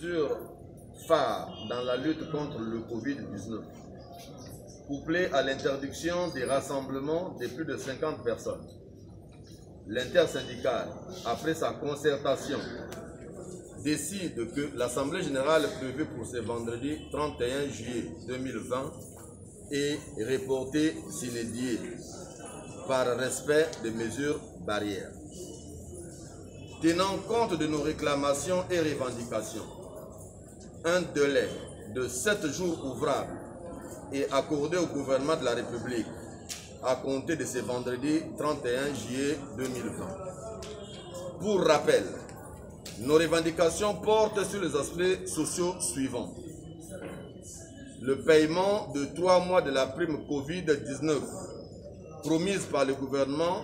Mesure phare dans la lutte contre le Covid-19, couplée à l'interdiction des rassemblements de plus de 50 personnes. L'intersyndicale, après sa concertation, décide que l'Assemblée générale prévue pour ce vendredi 31 juillet 2020 est reportée sine die par respect des mesures barrières. Tenant compte de nos réclamations et revendications, un délai de 7 jours ouvrables est accordé au gouvernement de la République à compter de ce vendredi 31 juillet 2020. Pour rappel, nos revendications portent sur les aspects sociaux suivants. Le paiement de 3 mois de la prime Covid-19 promise par le gouvernement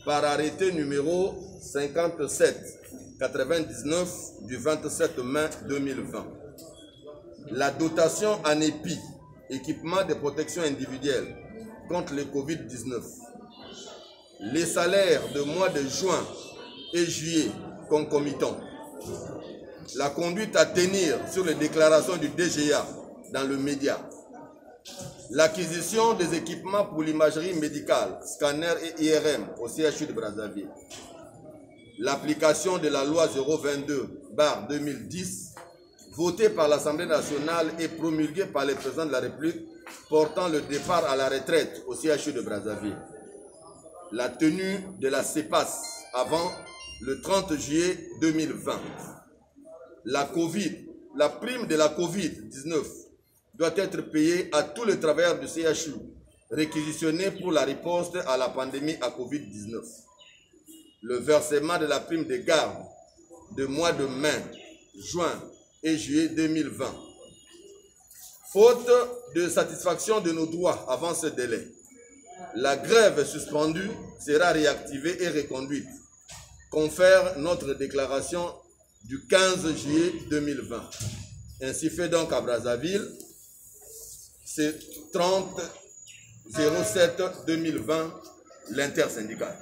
par arrêté numéro 57-99 du 27 mai 2020. La dotation en EPI, équipement de protection individuelle contre le Covid-19. Les salaires de mois de juin et juillet concomitants. La conduite à tenir sur les déclarations du DGA dans le média. L'acquisition des équipements pour l'imagerie médicale, scanner et IRM au CHU de Brazzaville. L'application de la loi 022/2010 votée par l'Assemblée nationale et promulguée par le président de la République portant le départ à la retraite au CHU de Brazzaville. La tenue de la CEPAS avant le 30 juillet 2020. La prime de la Covid-19 doit être payée à tous les travailleurs du CHU réquisitionnés pour la riposte à la pandémie à Covid-19. Le versement de la prime de garde de mois de mai, juin et juillet 2020. Faute de satisfaction de nos droits avant ce délai, la grève suspendue sera réactivée et reconduite. Confère notre déclaration du 15 juillet 2020. Ainsi fait donc à Brazzaville, c'est 30-07-2020, l'intersyndicale.